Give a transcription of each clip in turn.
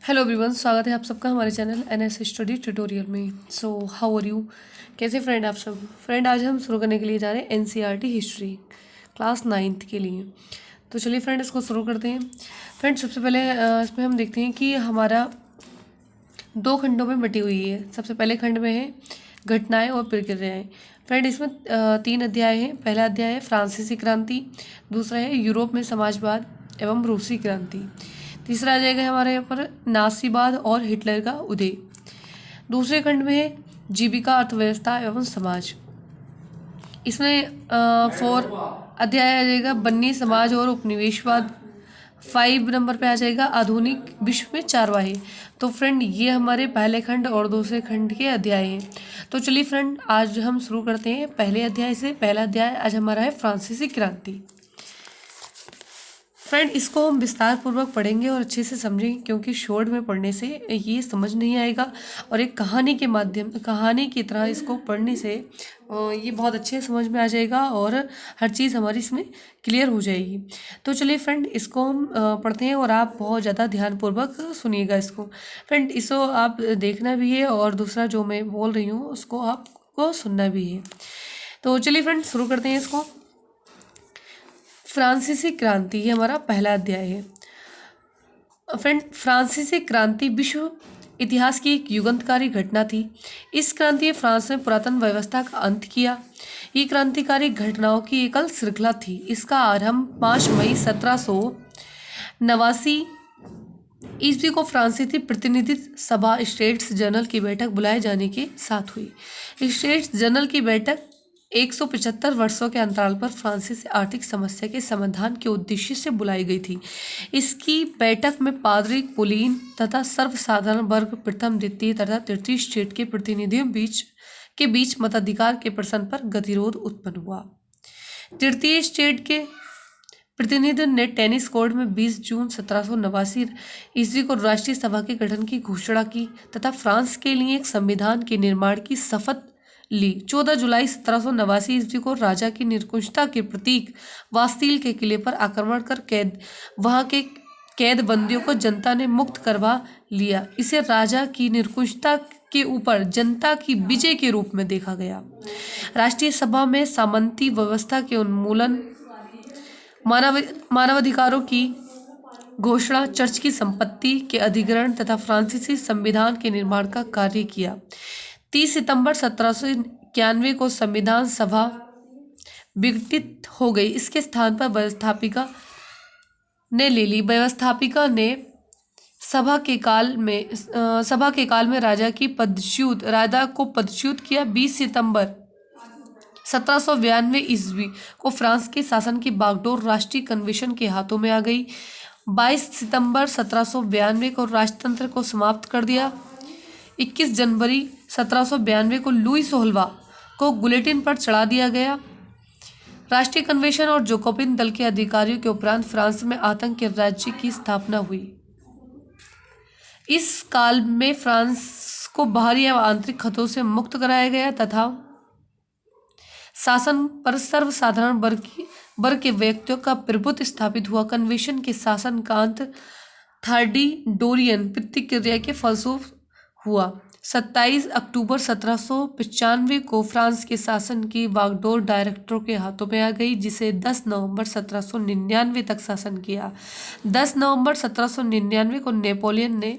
Hello everyone, स्वागत है आप सबका हमारे चैनल एनएस स्टडी ट्यूटोरियल में। So how are you? कैसे फ्रेंड आप सब? फ्रेंड, आज हम शुरू करने के लिए जा रहे हैं एनसीईआरटी हिस्ट्री क्लास 9th के लिए। तो चलिए फ्रेंड, इसको शुरू करते हैं। फ्रेंड, सबसे पहले इसमें हम देखते हैं कि हमारा दो खंडों में बटी हुई है। सबसे पहले खंड में है घटनाएं और प्रक्रियाएं। फ्रेंड, इसमें 3 अध्याय हैं। पहला अध्याय है फ्रांसीसी क्रांति, दूसरा है यूरोप में समाजवाद एवं रूसी क्रांति, तीसरा आ जाएगा हमारे यहाँ पर नासीवाद और हिटलर का उदय। दूसरे खंड में है जीविका, अर्थव्यवस्था एवं समाज। इसमें 4 अध्याय आ जाएगा बन्नी समाज और उपनिवेशवाद। 5 नंबर पे आ जाएगा आधुनिक विश्व में चारवाही। तो फ्रेंड, ये हमारे पहले खंड और दूसरे खंड के अध्याय हैं। तो चलिए फ्रेंड, आज हम शुरू करते हैं पहले अध्याय से। पहला अध्याय आज हमारा है फ्रांसीसी क्रांति। फ्रेंड, इसको हम विस्तार पूर्वक पढ़ेंगे और अच्छे से समझेंगे, क्योंकि शॉर्ट में पढ़ने से ये समझ नहीं आएगा और एक कहानी की तरह इसको पढ़ने से ये बहुत अच्छे समझ में आ जाएगा और हर चीज़ हमारी इसमें क्लियर हो जाएगी। तो चलिए फ्रेंड, इसको हम पढ़ते हैं और आप बहुत ज़्यादा ध्यानपूर्वक सुनिएगा इसको। फ्रेंड, इसको आप देखना भी है और दूसरा जो मैं बोल रही हूँ उसको आपको सुनना भी है। तो चलिए फ्रेंड, शुरू करते हैं इसको। फ्रांसीसी क्रांति, ये हमारा पहला अध्याय है। फ्रेंड, फ्रांसीसी क्रांति विश्व इतिहास की एक युगांतकारी घटना थी। इस क्रांति ने फ्रांस में पुरातन व्यवस्था का अंत किया। ये क्रांतिकारी घटनाओं की एकल श्रृंखला थी। इसका आरंभ 5 मई 1789 ईस्वी को फ्रांसीसी प्रतिनिधि सभा स्टेट्स जनरल की बैठक बुलाए जाने के साथ हुई। स्टेट्स जनरल की बैठक 175 वर्षों के अंतराल पर फ्रांसीसी आर्थिक समस्या के समाधान के उद्देश्य से बुलाई गई थी। इसकी बैठक में पादरी, कुलीन तथा सर्वसाधारण वर्ग, प्रथम, द्वितीय तथा तृतीय स्टेट के प्रतिनिधियों के बीच मताधिकार के प्रश्न पर गतिरोध उत्पन्न हुआ। तृतीय स्टेट के प्रतिनिधियों ने टेनिस कोर्ट में 20 जून 1789 ईस्वी को राष्ट्रीय सभा के गठन की घोषणा की तथा फ्रांस के लिए एक संविधान के निर्माण की शपथ ली। 14 जुलाई 1789 ईस्वी को राजा की निरंकुशता के प्रतीक बास्तील के किले पर आक्रमण कर वहां के कैद बंदियों को जनता ने मुक्त करवा लिया। इसे राजा की निरंकुशता के ऊपर जनता की विजय के रूप में देखा गया। राष्ट्रीय सभा में सामंती व्यवस्था के उन्मूलन, मानवाधिकारों की घोषणा, चर्च की संपत्ति के अधिग्रहण तथा फ्रांसीसी संविधान के निर्माण का कार्य किया। 30 सितंबर 1791 को संविधान सभा विघटित हो गई। इसके स्थान पर व्यवस्थापिका ने ले ली। व्यवस्थापिका ने सभा के काल में राजा को पदच्युत किया। 20 सितंबर 1792 ईस्वी को फ्रांस के शासन की बागडोर राष्ट्रीय कन्वेंशन के हाथों में आ गई। 22 सितंबर 1792 को राजतंत्र को समाप्त कर दिया। 21 जनवरी 1792 को लुई 16वां को गुलेटिन पर चढ़ा दिया गया। राष्ट्रीय कन्वेंशन और जोकोबिन दल के अधिकारियों के उपरांत फ्रांस में आतंक के राज्य की स्थापना हुई। इस काल में फ्रांस को बाहरी एवं आंतरिक खतरों से मुक्त कराया गया तथा शासन पर सर्वसाधारण वर्ग के व्यक्तियों का प्रभुत्व स्थापित हुआ। कन्वेंशन के शासन का अंत थार्डी-डोरियन प्रतिक्रिया के फलस्वरूप हुआ। 27 अक्टूबर 1795 को फ्रांस के शासन की बागडोर डायरेक्टरों के हाथों में आ गई, जिसे 10 नवंबर 1799 तक शासन किया। 10 नवंबर 1799 को नेपोलियन ने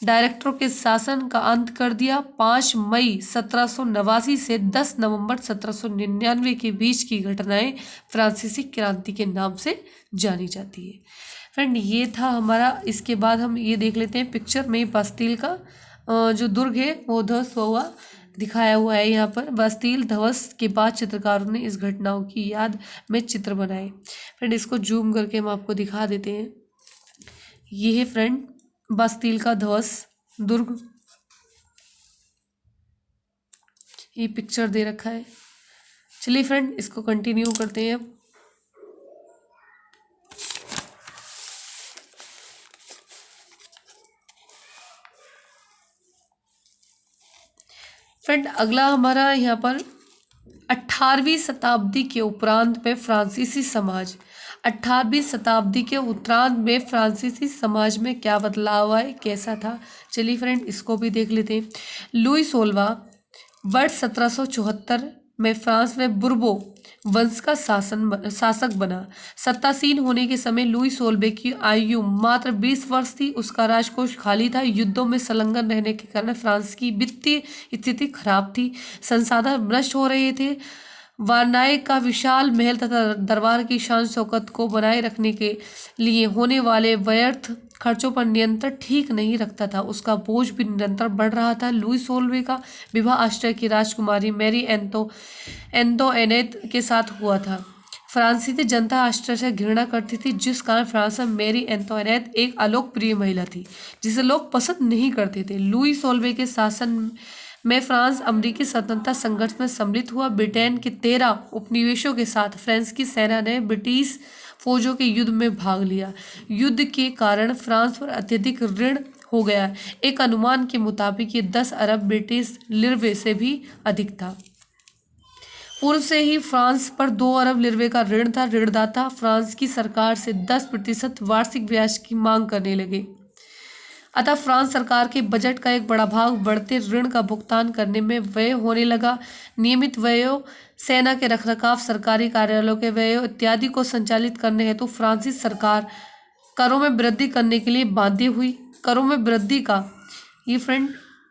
डायरेक्टरों के शासन का अंत कर दिया। 5 मई 1789 से 10 नवंबर 1799 के बीच की घटनाएं फ्रांसीसी क्रांति के नाम से जानी जाती है। फ्रेंड, ये था हमारा। इसके बाद हम ये देख लेते हैं पिक्चर में बास्तील का जो दुर्ग है वो ध्वस्त हुआ दिखाया हुआ है। यहाँ पर बास्तील ध्वस्त के बाद चित्रकारों ने इस घटनाओं की याद में चित्र बनाए। फ्रेंड, इसको जूम करके हम आपको दिखा देते हैं। ये है फ्रेंड बास्तील का ध्वस्त दुर्ग, ये पिक्चर दे रखा है। चलिए फ्रेंड, इसको कंटिन्यू करते हैं अब। फ्रेंड, अगला हमारा यहाँ पर 18वीं शताब्दी के उपरांत में फ्रांसीसी समाज 18वीं शताब्दी के उत्तरार्ध में फ्रांसीसी समाज में क्या बदलाव आए, कैसा था? चलिए फ्रेंड, इसको भी देख लेते हैं। लुई 16वां वर्ष 1774 में फ्रांस में बुर्बो वंश का शासक बना। सत्तासीन होने के समय लुई 16वें की आयु मात्र 20 वर्ष थी। उसका राजकोष खाली था। युद्धों में संलग्न रहने के कारण फ्रांस की वित्तीय स्थिति खराब थी। संसाधन नष्ट हो रहे थे। वारनाय का विशाल महल तथा दरबार की शान शौकत को बनाए रखने के लिए होने वाले व्यर्थ खर्चों पर नियंत्रण ठीक नहीं रखता था। उसका बोझ भी निरंतर बढ़ रहा था। लुई 16वें का विवाह ऑस्ट्रिया की राजकुमारी मैरी एंतोइनेट के साथ हुआ था। फ्रांसीसी जनता ऑस्ट्रिया से घृणा करती थी, जिस कारण फ्रांस में मैरी एंतोइनेट एक अलोकप्रिय महिला थी जिसे लोग पसंद नहीं करते थे। लुई 16वें के शासन में फ्रांस अमेरिकी स्वतंत्रता संघर्ष में सम्मिलित हुआ। ब्रिटेन के 13 उपनिवेशों के साथ फ्रांस की सेना ने ब्रिटिश फौजों के युद्ध में भाग लिया। युद्ध के कारण फ्रांस पर अत्यधिक ऋण हो गया। एक अनुमान के मुताबिक ये 10 अरब ब्रिटिश लिरवे से भी अधिक था। पूर्व से ही फ्रांस पर 2 अरब लिरवे का ऋण था। ऋणदाता फ्रांस की सरकार से 10% वार्षिक ब्याज की मांग करने लगे। अतः फ्रांस सरकार के बजट का एक बड़ा भाग बढ़ते ऋण का भुगतान करने में व्यय होने लगा। नियमित व्ययों, सेना के रखरखाव, सरकारी कार्यालयों के व्ययों इत्यादि को संचालित करने हेतु फ्रांसीसी सरकार करों में वृद्धि करने के लिए बाध्य हुई। करों में वृद्धि का ये फ्रेंड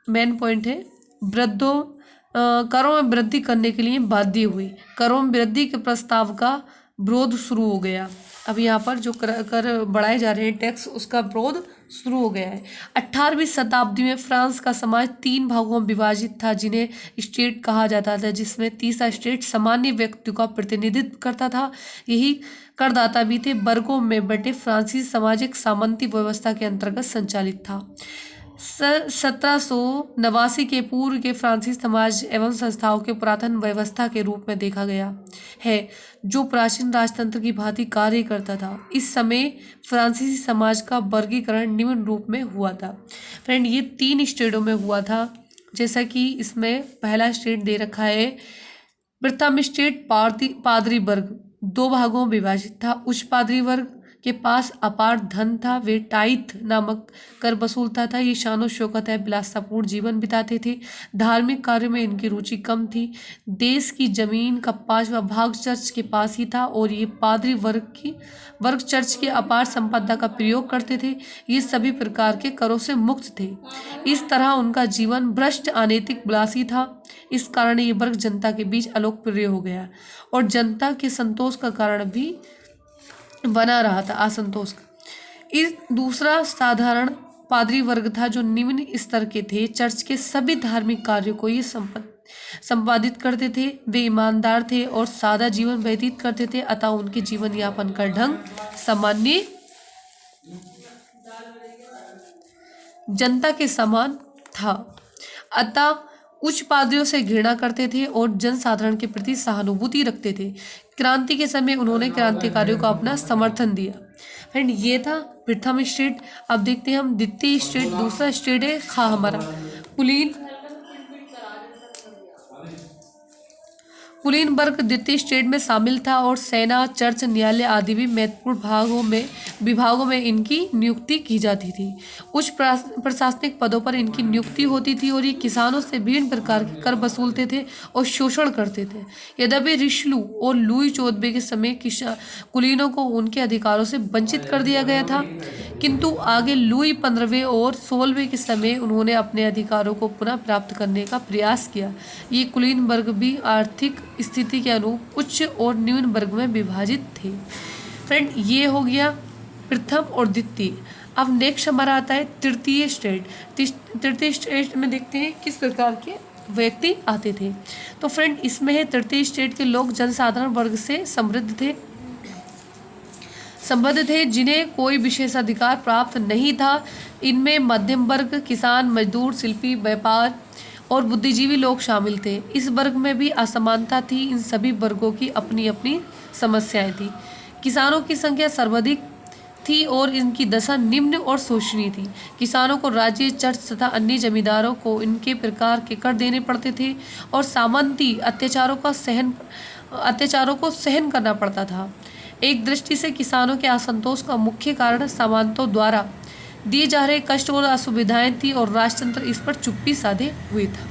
मेन पॉइंट है। करों में वृद्धि करने के लिए बाध्य हुई। करों में वृद्धि के प्रस्ताव का विरोध शुरू हो गया। अब यहाँ पर जो कर बढ़ाए जा रहे हैं टैक्स, उसका विरोध शुरू हो गया है। 18वीं शताब्दी में फ्रांस का समाज 3 भागों में विभाजित था, जिन्हें स्टेट कहा जाता था, जिसमें तीसरा स्टेट सामान्य व्यक्ति का प्रतिनिधित्व करता था। यही करदाता भी थे। वर्गों में बटे फ्रांसीसी समाज एक सामंती व्यवस्था के अंतर्गत संचालित था। 1789 के पूर्व के फ्रांसीसी समाज एवं संस्थाओं के पुरातन व्यवस्था के रूप में देखा गया है, जो प्राचीन राजतंत्र की भांति कार्य करता था। इस समय फ्रांसीसी समाज का वर्गीकरण निम्न रूप में हुआ था। फ्रेंड, ये 3 स्टेटों में हुआ था, जैसा कि इसमें पहला स्टेट दे रखा है। प्रथम स्टेट पादरी वर्ग 2 भागों में विभाजित था। उच्च पादरी वर्ग के पास अपार धन था। वे टाइथ नामक कर वसूलता था। ये शानो शौकत है विलासतापूर्ण जीवन बिताते थे। धार्मिक कार्यों में इनकी रुचि कम थी। देश की जमीन का 5वां भाग चर्च के पास ही था और ये पादरी वर्ग चर्च की अपार संपदा का प्रयोग करते थे। ये सभी प्रकार के करों से मुक्त थे। इस तरह उनका जीवन भ्रष्ट अनैतिक विलासी था। इस कारण ये वर्ग जनता के बीच अलोकप्रिय हो गया और जनता के संतोष का कारण भी बना रहा था, असंतोष का। इस दूसरा साधारण पादरी वर्ग था, जो निम्न स्तर के थे। चर्च के सभी धार्मिक कार्यों को ये संपादित करते थे। वे ईमानदार थे और सादा जीवन व्यतीत करते थे, अतः उनके जीवन यापन का ढंग सामान्य जनता के समान था। अतः उच्च पादरियों से घृणा करते थे और जनसाधारण के प्रति सहानुभूति रखते थे। क्रांति के समय उन्होंने क्रांतिकारियों को अपना समर्थन दिया। फ्रेंड, ये था प्रथम स्टेट। अब देखते हैं हम द्वितीय स्टेट। दूसरा स्टेट है हमारा कुलीन वर्ग द्वितीय स्टेट में शामिल था और सेना, चर्च, न्यायालय आदि भी महत्वपूर्ण विभागों में इनकी नियुक्ति की जाती थी। उच्च प्रशासनिक पदों पर इनकी नियुक्ति होती थी और ये किसानों से विभिन्न प्रकार के कर वसूलते थे और शोषण करते थे। यद्यपि रिशलू और लुई 14वें के समय कुलीनों को उनके अधिकारों से वंचित कर दिया गया था, किंतु आगे लुई 15वें और 16वें के समय उन्होंने अपने अधिकारों को पुनः प्राप्त करने का प्रयास किया। ये कुलीन वर्ग भी आर्थिक स्थिति के अनुरूप उच्च और निम्न वर्ग में विभाजित थे। फ्रेंड, ये हो गया प्रथम और द्वितीय। अब नेक्स्ट हमारा आता है तृतीय स्टेट। तृतीय स्टेट में देखते हैं किस प्रकार के व्यक्ति आते थे। तो फ्रेंड, इसमें है तृतीय स्टेट के लोग जनसाधारण वर्ग से समृद्ध थे, जिन्हें कोई विशेषाधिकार प्राप्त नहीं था। इनमें मध्यम वर्ग, किसान, मजदूर, शिल्पी, व्यापार और बुद्धिजीवी लोग शामिल थे। इस वर्ग में भी असमानता थी। इन सभी वर्गों की अपनी अपनी समस्याएं थी। किसानों की संख्या सर्वाधिक थी और इनकी दशा निम्न और शोचनीय थी। किसानों को राज्य, चर्च तथा अन्य जमींदारों को इनके प्रकार के कर देने पड़ते थे और सामंती अत्याचारों को सहन करना पड़ता था। एक दृष्टि से किसानों के असंतोष का मुख्य कारण सामंतों द्वारा दिए जा रहे कष्ट और असुविधाएं थी और राजतंत्र इस पर चुप्पी साधे हुए था।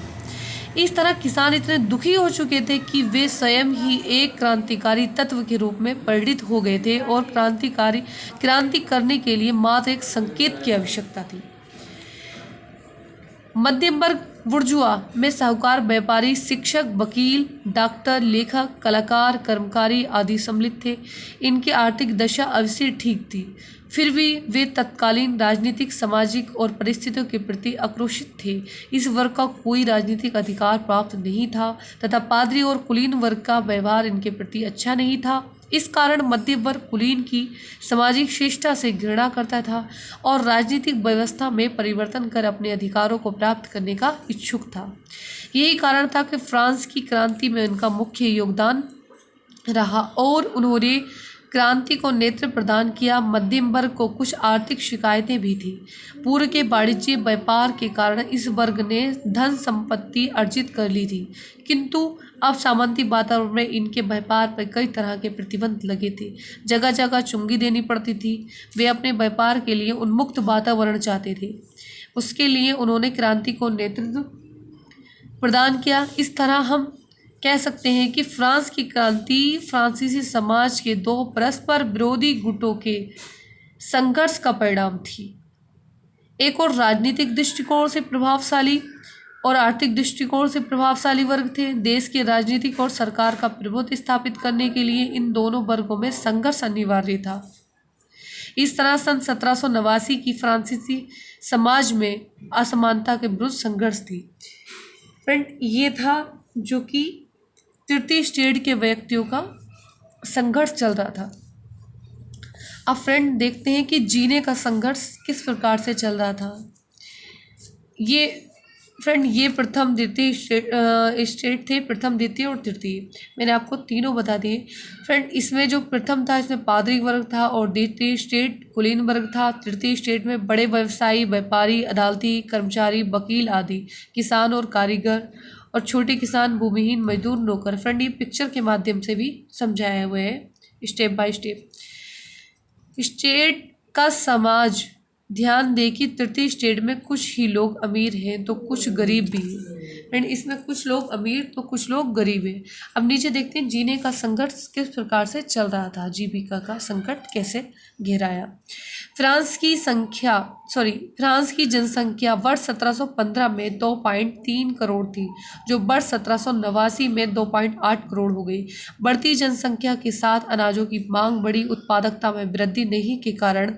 इस तरह किसान इतने दुखी हो चुके थे कि वे स्वयं ही एक क्रांतिकारी तत्व के रूप में परिणित हो गए थे और क्रांति करने के लिए मात्र एक संकेत की आवश्यकता थी। मध्यम वर्ग बुर्जुआ में साहूकार, व्यापारी, शिक्षक, वकील, डॉक्टर, लेखक, कलाकार, कर्मकारी आदि सम्मिलित थे। इनकी आर्थिक दशा अवश्य ठीक थी, फिर भी वे तत्कालीन राजनीतिक, सामाजिक और परिस्थितियों के प्रति आक्रोशित थे। इस वर्ग का कोई राजनीतिक अधिकार प्राप्त नहीं था तथा पादरी और कुलीन वर्ग का व्यवहार इनके प्रति अच्छा नहीं था। इस कारण मध्य वर्ग कुलीन की सामाजिक शिष्टता से घृणा करता था और राजनीतिक व्यवस्था में परिवर्तन कर अपने अधिकारों को प्राप्त करने का इच्छुक था। यही कारण था कि फ्रांस की क्रांति में उनका मुख्य योगदान रहा और उन्होंने क्रांति को नेतृत्व प्रदान किया। मध्यम वर्ग को कुछ आर्थिक शिकायतें भी थी। पूर्व के वाणिज्य व्यापार के कारण इस वर्ग ने धन संपत्ति अर्जित कर ली थी, किंतु अब सामंती वातावरण में इनके व्यापार पर कई तरह के प्रतिबंध लगे थे। जगह जगह चुंगी देनी पड़ती थी। वे अपने व्यापार के लिए उन्मुक्त वातावरण चाहते थे। उसके लिए उन्होंने क्रांति को नेतृत्व प्रदान किया। इस तरह हम कह सकते हैं कि फ्रांस की क्रांति फ्रांसीसी समाज के दो परस्पर विरोधी गुटों के संघर्ष का परिणाम थी। एक और राजनीतिक दृष्टिकोण से प्रभावशाली और आर्थिक दृष्टिकोण से प्रभावशाली वर्ग थे। देश के राजनीतिक और सरकार का प्रभुत्व स्थापित करने के लिए इन दोनों वर्गों में संघर्ष अनिवार्य था। इस तरह सन 1789 की फ्रांसीसी समाज में असमानता के विरुद्ध संघर्ष थी। फ्रेंड, ये था जो कि तृतीय स्टेट के व्यक्तियों का संघर्ष चल रहा था। अब फ्रेंड देखते हैं कि जीने का संघर्ष किस प्रकार से चल रहा था। ये प्रथम द्वितीय स्टेट थे, प्रथम द्वितीय और तृतीय। मैंने आपको तीनों बता दिए। फ्रेंड, इसमें जो प्रथम था इसमें पादरी वर्ग था और द्वितीय स्टेट कुलीन वर्ग था। तृतीय स्टेट में बड़े व्यवसायी, व्यापारी, अदालती, कर्मचारी, वकील आदि, किसान और कारीगर और छोटे किसान, भूमिहीन, मजदूर, नौकर। फ्रेंड, ये पिक्चर के माध्यम से भी समझाया हुआ है स्टेप बाय स्टेप। स्टेट का समाज ध्यान दे कि तृतीय स्टेट में कुछ ही लोग अमीर हैं तो कुछ गरीब भी हैं। फ्रेंड, इसमें कुछ लोग अमीर तो कुछ लोग गरीब हैं। अब नीचे देखते हैं जीने का संघर्ष किस प्रकार से चल रहा था, जीविका का संकट कैसे घेराया। फ्रांस की जनसंख्या वर्ष 1715 में 2.3 करोड़ थी, जो वर्ष 1789 में 2.8 करोड़ हो गई। बढ़ती जनसंख्या के साथ अनाजों की मांग बढ़ी। उत्पादकता में वृद्धि नहीं के कारण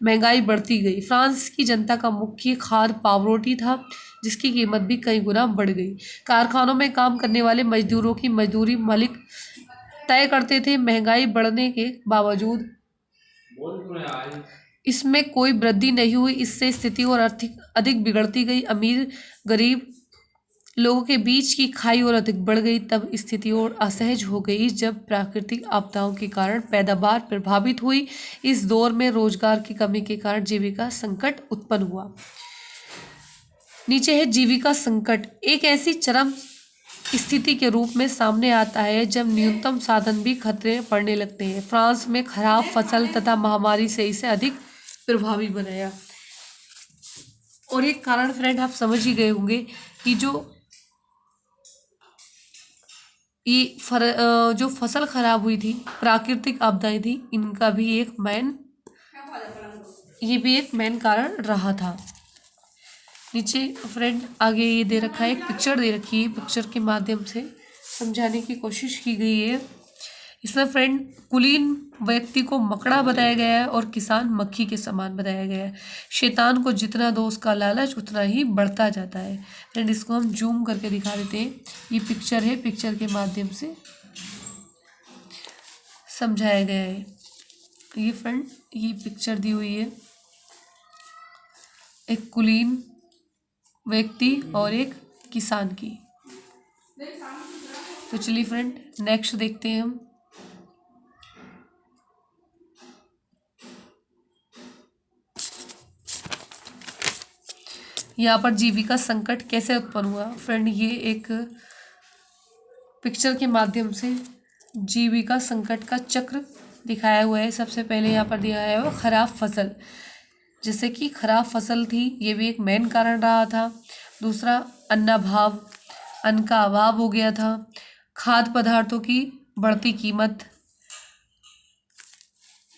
महंगाई बढ़ती गई। फ्रांस की जनता का मुख्य खाद्य पावरोटी था, जिसकी कीमत भी कई गुना बढ़ गई। कारखानों में काम करने वाले मजदूरों की मजदूरी मालिक तय करते थे। महंगाई बढ़ने के बावजूद इसमें कोई वृद्धि नहीं हुई। इससे स्थिति और अधिक बिगड़ती गई। अमीर गरीब लोगों के बीच की खाई और अधिक बढ़ गई। तब स्थिति और असहज हो गई जब प्राकृतिक आपदाओं के कारण पैदावार प्रभावित हुई। इस दौर में रोजगार की कमी के कारण जीविका संकट उत्पन्न हुआ। नीचे है जीविका संकट। एक ऐसी चरम स्थिति के रूप में सामने आता है जब न्यूनतम साधन भी खतरे में पड़ने लगते हैं। फ्रांस में खराब फसल तथा महामारी से इसे अधिक प्रभावी बनाया। और एक कारण फ्रेंड आप समझ ही गए होंगे कि जो फसल खराब हुई थी, प्राकृतिक आपदाएं थी, इनका भी एक मेन कारण रहा था। नीचे फ्रेंड आगे ये दे रखा है, एक पिक्चर दे रखी है। पिक्चर के माध्यम से समझाने की कोशिश की गई है। इसमें फ्रेंड कुलीन व्यक्ति को मकड़ा बताया गया है और किसान मक्खी के समान बताया गया है। शैतान को जितना दो उसका लालच उतना ही बढ़ता जाता है। फ्रेंड, इसको हम जूम करके दिखा देते हैं। ये पिक्चर है, पिक्चर के माध्यम से समझाया गया है। ये फ्रेंड ये पिक्चर दी हुई है, एक कुलीन व्यक्ति और एक किसान की। तो चलिए फ्रेंड नेक्स्ट देखते हैं हम। यहाँ पर जीविका संकट कैसे उत्पन्न हुआ। फ्रेंड, ये एक पिक्चर के माध्यम से जीविका संकट का चक्र दिखाया हुआ है। सबसे पहले यहाँ पर दिया है वो खराब फसल, जैसे कि खराब फसल थी, ये भी एक मेन कारण रहा था। दूसरा अन्नाभाव, अन्न का अभाव हो गया था। खाद्य पदार्थों की बढ़ती कीमत,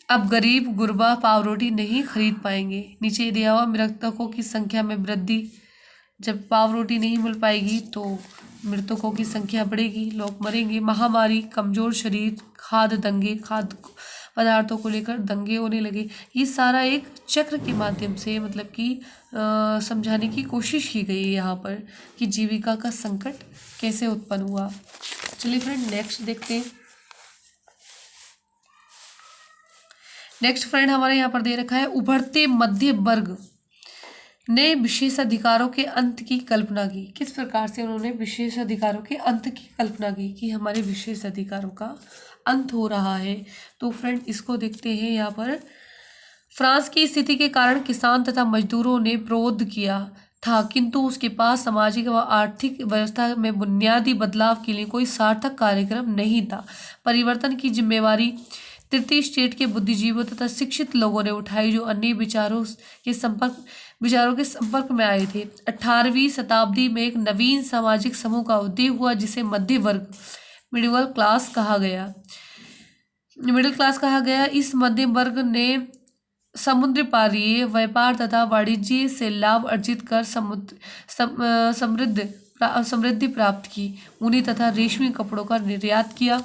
अब गरीब गुरबा पाव रोटी नहीं खरीद पाएंगे। नीचे दिया हुआ मृतकों की संख्या में वृद्धि, जब पाव रोटी नहीं मिल पाएगी तो मृतकों की संख्या बढ़ेगी, लोग मरेंगे। महामारी, कमजोर शरीर, खाद्य दंगे, खाद्य पदार्थों को लेकर दंगे होने लगे। ये सारा एक चक्र के माध्यम से मतलब कि समझाने की कोशिश की गई है यहाँ पर कि जीविका का संकट कैसे उत्पन्न हुआ। चलिए फ्रेंड नेक्स्ट देखते हैं। नेक्स्ट फ्रेंड हमारे यहाँ पर दे रखा है, उभरते मध्य वर्ग ने विशेषाधिकारों के अंत की कल्पना की। किस प्रकार से उन्होंने विशेषाधिकारों के अंत की कल्पना की कि हमारे विशेषाधिकारों का अंत हो रहा है। तो फ्रेंड इसको देखते हैं। यहाँ पर फ्रांस की स्थिति के कारण किसान तथा मजदूरों ने विरोध किया था, किंतु उसके पास सामाजिक व आर्थिक व्यवस्था में बुनियादी बदलाव के लिए कोई सार्थक कार्यक्रम नहीं था। परिवर्तन की जिम्मेवारी तृतीय स्टेट के बुद्धिजीवियों तथा शिक्षित लोगों ने उठाई, जो अन्य विचारों के संपर्क में आए थे। 18वीं शताब्दी में एक नवीन सामाजिक समूह का उदय हुआ, जिसे मध्य वर्ग मिडिल क्लास कहा गया। इस मध्य वर्ग ने समुद्र पारीय व्यापार तथा वाणिज्य से लाभ अर्जित कर समृद्धि प्राप्त की। ऊनी तथा रेशमी कपड़ों का निर्यात किया।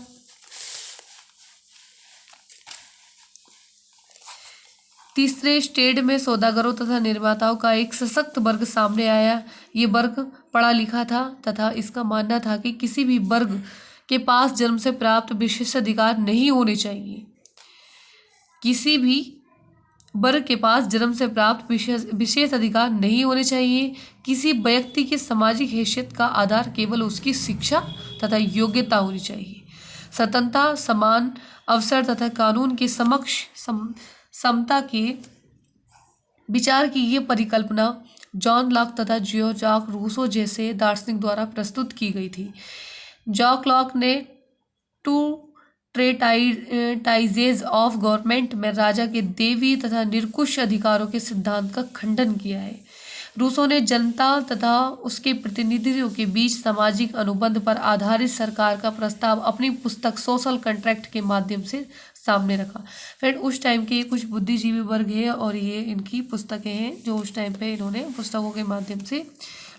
तीसरे स्टेट में सौदागरों तथा निर्माताओं का एक सशक्त वर्ग सामने आया। ये वर्ग पढ़ा लिखा था तथा इसका मानना था कि किसी भी वर्ग के पास जन्म से प्राप्त विशेषाधिकार नहीं होने चाहिए। किसी भी वर्ग के पास जन्म से प्राप्त विशेष अधिकार नहीं होने चाहिए। किसी व्यक्ति की सामाजिक हैसियत का आधार केवल उसकी शिक्षा तथा योग्यता होनी चाहिए। स्वतंत्रता, समान अवसर तथा कानून के समक्ष समता के विचार की ये परिकल्पना जॉन लॉक तथा जियो जॉक रूसो जैसे दार्शनिक द्वारा प्रस्तुत की गई थी। जॉक लॉक ने टू ट्रेटाइजेज ऑफ गवर्नमेंट में राजा के देवी तथा निरंकुश अधिकारों के सिद्धांत का खंडन किया है। रूसो ने जनता तथा उसके प्रतिनिधियों के बीच सामाजिक अनुबंध पर आधारित सरकार का प्रस्ताव अपनी पुस्तक सोशल कॉन्ट्रैक्ट के माध्यम से सामने रखा। फिर उस टाइम के कुछ बुद्धिजीवी वर्ग है और ये इनकी पुस्तकें हैं जो उस टाइम पे इन्होंने पुस्तकों के माध्यम से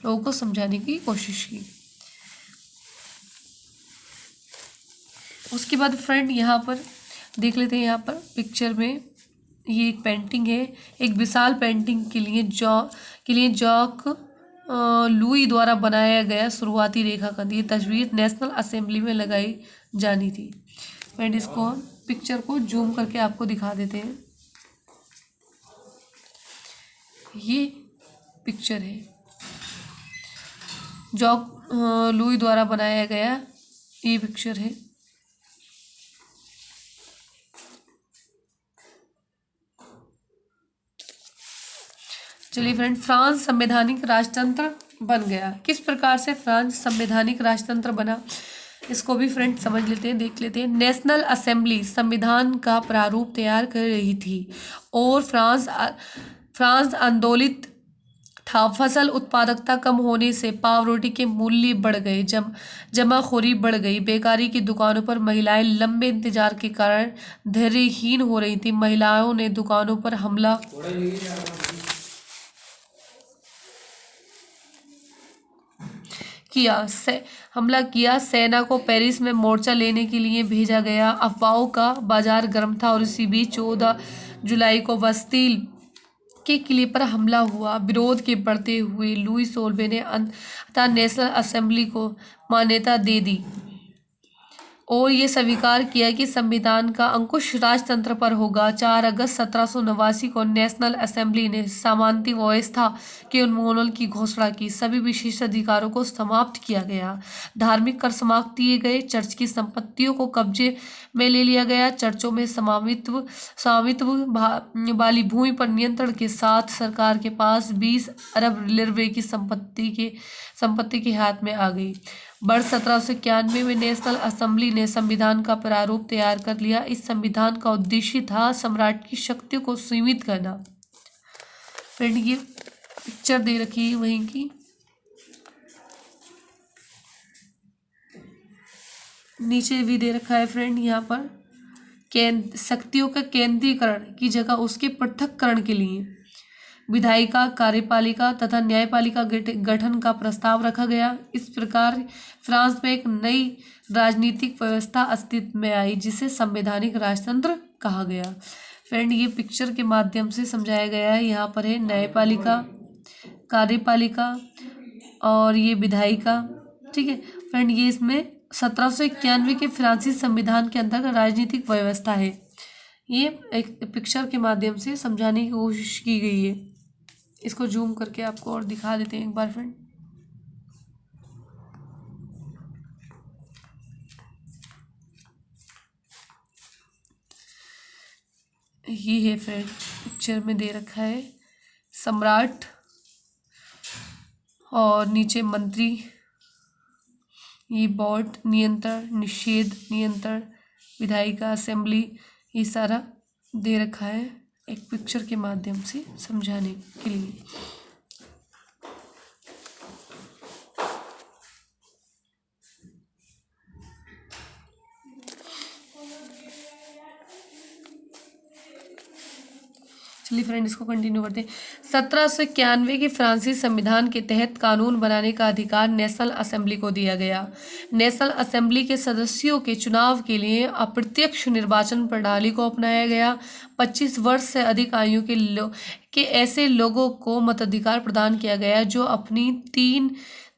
लोगों को समझाने की कोशिश की। उसके बाद फ्रेंड यहाँ पर देख लेते हैं। यहाँ पर पिक्चर में ये एक पेंटिंग है। एक विशाल पेंटिंग के लिए जॉक लुई द्वारा बनाया गया शुरुआती रेखाखंड। ये तस्वीर नेशनल असेंबली में लगाई जानी थी। फ्रेंड इसको पिक्चर को जूम करके आपको दिखा देते हैं। ये पिक्चर है जॉक लुई द्वारा बनाया गया, ये पिक्चर है। चलिए फ्रेंड, फ्रांस संवैधानिक राजतंत्र बन गया। किस प्रकार से फ्रांस संवैधानिक राजतंत्र बना, इसको भी फ्रेंड समझ लेते हैं, देख लेते हैं। नेशनल असेंबली संविधान का प्रारूप तैयार कर रही थी और फ्रांस आंदोलित था। फसल उत्पादकता कम होने से पाव रोटी के मूल्य बढ़ गए, जमाखोरी बढ़ गई, बेकारी की दुकानों पर महिलाएं लंबे इंतजार के कारण धैर्यहीन हो रही थी। महिलाओं ने दुकानों पर हमला किया। सेना को पेरिस में मोर्चा लेने के लिए भेजा गया। अफवाहों का बाजार गर्म था और इसी बीच 14 जुलाई को बस्तील के किले पर हमला हुआ। विरोध के बढ़ते हुए लुई 16वें ने अंततः नेशनल असेंबली को मान्यता दे दी और ये स्वीकार किया कि संविधान का अंकुश राजतंत्र पर होगा। 4 अगस्त 1789 को नेशनल असेंबली ने सामंती व्यवस्था के उन्मूलन की घोषणा की। सभी विशेष अधिकारों को समाप्त किया गया। धार्मिक कर समाप्त किए गए। चर्च की संपत्तियों को कब्जे में ले लिया गया। चर्चों में स्वामित्व वाली भूमि पर नियंत्रण के साथ सरकार के पास 20 अरब लिरवे की संपत्ति के हाथ में आ गई। वर्ष 1791 में नेशनल असेंबली ने संविधान का प्रारूप तैयार कर लिया। इस संविधान का उद्देश्य था सम्राट की शक्तियों को सीमित करना। फ्रेंड ये पिक्चर दे रखी है वहीं की, नीचे भी दे रखा है फ्रेंड यहाँ पर शक्तियों का केंद्रीकरण की जगह उसके पृथक्करण के लिए विधायिका, कार्यपालिका तथा न्यायपालिका गठन का प्रस्ताव रखा गया। इस प्रकार फ्रांस में एक नई राजनीतिक व्यवस्था अस्तित्व में आई जिसे संवैधानिक राजतंत्र कहा गया। फ्रेंड ये पिक्चर के माध्यम से समझाया गया है। यहाँ पर है न्यायपालिका, कार्यपालिका और ये विधायिका। ठीक है फ्रेंड, ये इसमें 1791 के फ्रांसीसी संविधान के अंतर्गत राजनीतिक व्यवस्था है। ये एक पिक्चर के माध्यम से समझाने की कोशिश की गई है। इसको जूम करके आपको और दिखा देते हैं एक बार फ्रेंड। ये है फ्रेंड, पिक्चर में दे रखा है सम्राट और नीचे मंत्री, ये बोर्ड, नियंत्रण, निषेध, नियंत्रण, विधायिका, असेंबली, ये सारा दे रखा है एक पिक्चर के माध्यम से समझाने के लिए। चलिए फ्रेंड इसको कंटिन्यू करते हैं। 1791 के फ्रांसीसी संविधान के तहत कानून बनाने का अधिकार नेशनल असेंबली को दिया गया। नेशनल असेंबली के सदस्यों के चुनाव के लिए अप्रत्यक्ष निर्वाचन प्रणाली को अपनाया गया। 25 वर्ष से अधिक आयु के ऐसे लोगों को मताधिकार प्रदान किया गया जो अपनी 3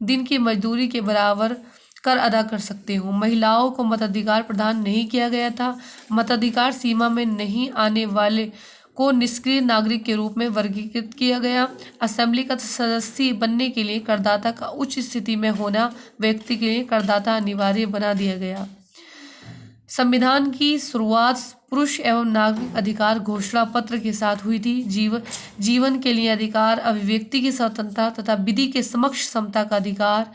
दिन की मजदूरी के बराबर कर अदा कर सकते हो। महिलाओं को मताधिकार प्रदान नहीं किया गया था। मताधिकार सीमा में नहीं आने वाले को निष्क्रिय नागरिक के रूप में वर्गीकृत किया गया। असेंबली का सदस्य बनने के लिए करदाता का उच्च स्थिति में होना व्यक्ति के लिए करदाता अनिवार्य बना दिया गया। संविधान की शुरुआत पुरुष एवं नागरिक अधिकार घोषणा पत्र के साथ हुई थी। जीवन के लिए अधिकार, अभिव्यक्ति की स्वतंत्रता तथा विधि के समक्ष समता का अधिकार,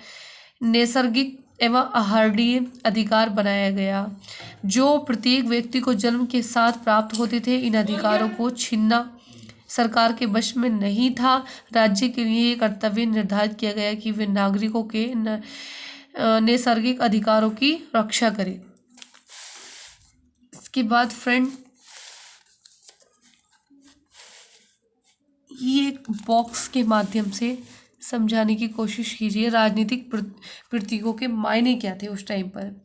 नैसर्गिक एवं आहार्य अधिकार बनाया गया जो प्रत्येक व्यक्ति को जन्म के साथ प्राप्त होते थे। इन अधिकारों को छीनना सरकार के वश में नहीं था। राज्य के लिए ये कर्तव्य निर्धारित किया गया कि वे नागरिकों के नैसर्गिक अधिकारों की रक्षा करें। इसके बाद फ्रेंड ये एक बॉक्स के माध्यम से समझाने की कोशिश कीजिए राजनीतिक प्रतीकों के मायने क्या थे उस टाइम पर।